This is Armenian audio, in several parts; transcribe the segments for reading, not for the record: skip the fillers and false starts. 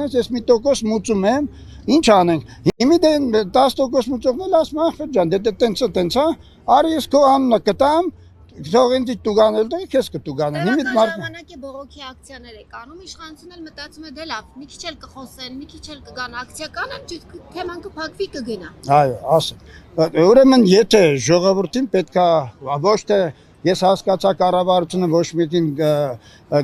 կանես, ես մի տոկոս մուծում եմ, ինչ անենք։ Հիմի դե 10% մուծողն էլ ասում ախպեր ջան, դե տենց է, արի ես քո անունը կտամ, թող ինձ տուգանել դե քեզ կտուգանեն։ Հիմի ժամանակի բողոքի ակցիաներ եք անում, իշխանությունն էլ մտածում է դե լավ, մի քիչ էլ կխոսեն, մի քիչ էլ կգան ակցիա կանեն, թեման կփակվի կգնա։ Այո, ասեմ։ Ուրեմն եթե ժողովրդին պետքա ոչ թե ես հասկացա կառավարությունը ոչ մեկին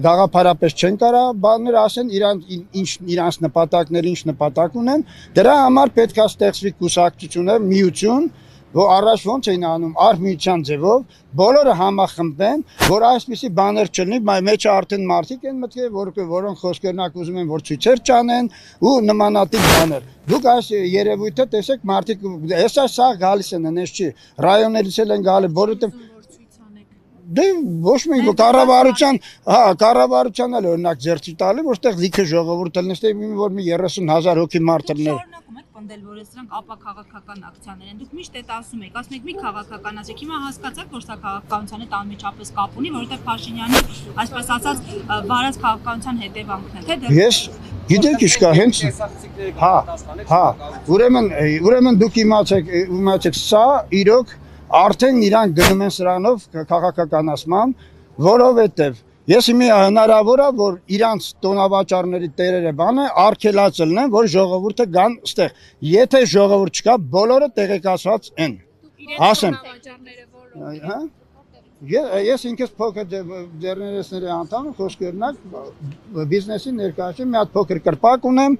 գաղափարապես չեն կարա բաներ ասեն իրանց նպատակներ ինչ նպատակ ունեն, դրա համար պետքա ստեղծվի կուսակցություններ, միություն, որ առաջ ոնց էին անում արհմիության ձևով, բոլորը համախմբեն, որ այսպիսի բաներ չլինի, մեջը արդեն մարդիկ են մտքել, որոնք խոսքերնակ ուզում են, որ ցույցեր չանեն ու նմանատիպ բաներ։ Դուք այս երևույթը տեսեք, մարդիկ հեսա սա գալիս են, այնպես չի, ռայոններից էլ են գալի, որովհետև դե ոչ մի կառավարության էլ օրինակ ձեռքի տալի, որտեղ լիքը ժողովուրդ լինի, որ մի 30,000 հոգի մարդ լինի։ Պնդել, որ սրանք ապաքաղաքական ակցիաներ են։ Դուք միշտ այդ ասում եք, ասում եք մի քաղաքականացեք։ Հիմա հասկացաք, որ սա քաղաքականության հետ անմիջապես կապ ունի, որովհետև Փաշինյանի, այսպես ասած, վարած քաղաքականության հետևանքն է, թե դեռ։ Ես գիտեք ինչ կա, հենց հա, ուրեմն դուք իմացեք, սա իրոք արդեն իրանք գնում են սրանով քաղաքականացման, որովհետև ես հիմա հնարավոր է, որ իրանց տոնավաճառների տերերը բանը արգելացնեն, որ ժողովուրդը գան ստեղ։ Եթե ժողովուրդ չկա, բոլորը տեղեկացված են։ Ասեմ։ Ես ինքս փոքր ձեռներեսների անդամ եմ, խոսքերնակ բիզնեսի ներկայացում մի հատ փոքր կրպակ ունեմ։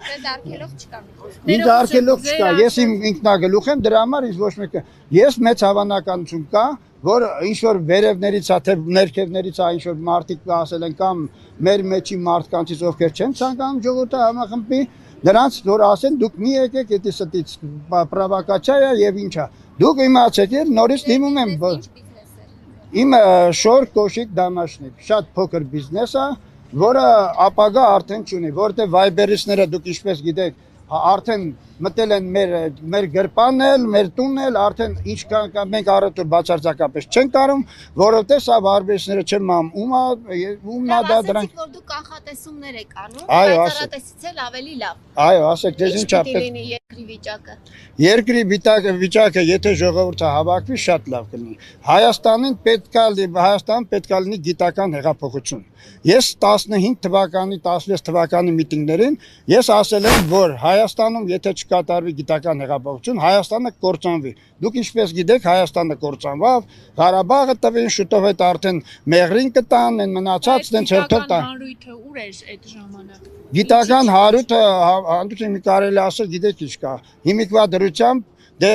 Ինձ արգելող չկա, ես իմ ինքնագլուխ եմ, դրա համար ինձ ոչ մեկը։ Ես մեծ հավանականություն կա, որ ինչ-որ վերևներից է, թե ներքևներից է, ինչ-որ մարդիկ ասել են կամ մեր մեջի մարդկանցից ովքեր չեն ցանկանում ժողովուրդը համախմբի, նրանց որ ասեն դուք մի եկեք, դա ստից պրովոկացիա եւ ինչա։ Դուք իմացեք, նորից դիմում եմ Իմ շոր կոշիկ դամաշնիկ, շատ փոքր բիզնես է, որը ապագա արդեն չունի, որտեղ վայբերիսները դուք ինչպես գիտեք, արդեն մտել են մեր գրպանն էլ, մեր տունն էլ, արդեն ինչ կան մենք առօր բացարձակապես չեն կարում, որովհետև սա վայբերիսները չեմ մամ, ումա դա դրանք։ Որ դուք կանխատեսումներ եք անում, բայց առատեսից էլ ավելի լավ։ Այո, ասեք, դες ինչա պետք է երկրի վիճակը։ Երկրի վիճակը, եթե ժողովուրդը հավաքվի, շատ լավ կլինի։ Հայաստանին պետք է լինի գիտական հեղափոխություն։ Ես 15 թվականի, 16 թվականի միտինգներին ես ասել եմ, որ Հայաստանում եթե չկատարվի գիտական հեղափոխություն, Հայաստանը կործանվի։ Դուք ինչպես գիտեք, Հայաստանը կործանվավ, Ղարաբաղը տվին, շուտով այդ արդեն Մեղրին կտան, են մնացած դենց հերթով տան։ Հարույթը ուր էր այդ ժամանակ։ Գիտական հարույթը, հանդուց մի կարելի ասել, գիտեք ինչ կա։ Հիմիկվա դրությամբ դե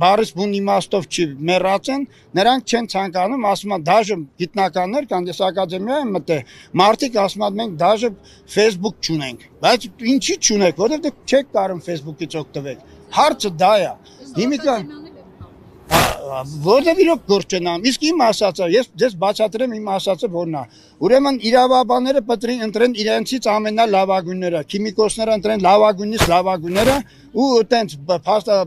բարիս բուն իմաստով չի մեռածեն, նրանք չեն ցանկանում, ասում են դաժե գիտնականներ կան, ես ակադեմիա եմ մտել, մարդիկ ասում են մենք դաժե Facebook չունենք, բայց ինչի չունեք, որովհետև դուք չեք կարող Facebook-ից օգտվել։ Հարցը դա է։ Հիմիկա որտեղ իրոք գործ չեն անում, իսկ իմ ասածը, ես ձեզ բացատրեմ իմ ասածը որն է։ Ուրեմն իրավաբանները պետք է ընտրեն իրենցից ամենալավագույնները, քիմիկոսները ընտրեն լավագույնից լավագույնները ու այտենց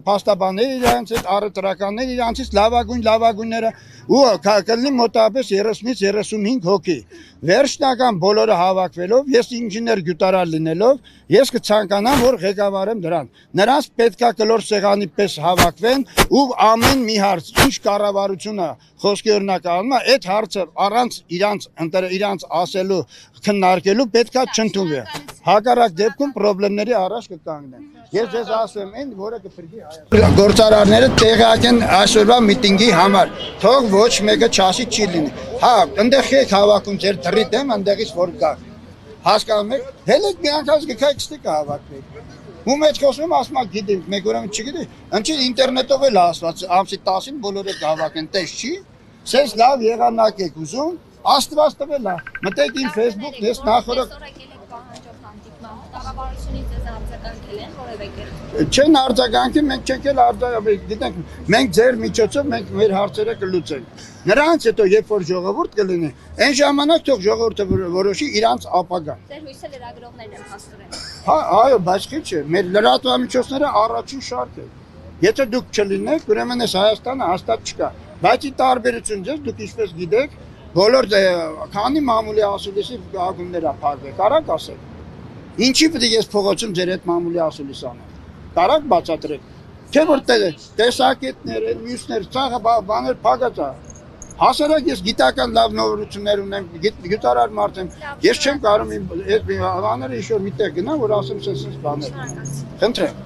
փաստաբանները իրանցից, առևտրականները իրանցից լավագույնները ու կլինի մոտավորապես 30-ից 35 հոգի։ Վերջնական բոլորը հավաքվելով, ես ինժեներ գյուտարար լինելով, ես կցանկանամ, որ ղեկավարեմ դրան։ Նրանց պետքա կլոր սեղանի պես հավաքվեն ու ամեն մի հարց, ինչ կառավարությունը խոսքի օրինակ անում է, այդ հարցը առանց իրանց ասելու, քննարկելու պետքա չընդունվի։ Հակառակ դեպքում խնդիրների առաջ կկանգնեն։ Ես ձեզ ասում եմ, որը կփրկի Հայաստանը։ Գործարարները տեղյակ են այսօրվա միտինգի համար։ Թող ոչ մեկը չասի չի լինի։ Հա, այնտեղ եք հավաքում ձեր դրի դեմ, այնտեղից որ գա։ Հասկանում եք, հենց մի անգամ գքայք ստի կհավաքվեք։ Ու մեջ խոսում ասում ա գիտենք, մեկ ուրեմն չգիտի, ընչի ինտերնետով էլ ասված, ամսի 10-ին բոլորը կհավաքեն, տես չի։ Սենց լավ եղանակ եք ուզում, Աստված տվել է։ Մտեք իմ Facebook, ես նախորդ Չեն արձագանքի, մենք չենք էլ արձագանքի, գիտենք, մենք ձեր միջոցով մենք մեր հարցերը կլուծենք։ Նրանց հետո երբ որ ժողովուրդ կլինի, այն ժամանակ թող ժողովուրդը որոշի իրանց ապագան։ Ձեր հույսը լրագրողներն են հասցրել։ Հա, այո, բայց քիչ է, մեր լրատվամիջոցները առաջին շարք է։ Եթե դուք չլինեք, ուրեմն այս Հայաստանը հաստատ չկա։ Բայց ի տարբերություն ձեզ, դուք ինչպես գիտեք, բոլոր քանի մամուլի ասուլիսի ակումներ ա փարվել, կարակ ասել։ Ինչի՞ պետք է ես փողոցում ձեր հետ մամուլի ասուլիս անեմ։ Կարակ բացատրեք։ Չէ՞ որ տեսակետներ են, մյուսներ, ցաղը բաներ փակած է։ Հասարակ ես գիտական լավ նորություններ ունեմ, գիտարար մարդ եմ։ Ես չեմ կարող իմ այդ բաները ինչ որ միտեղ գնա, որ ասեմ սենց բաներ։ Խնդրեմ։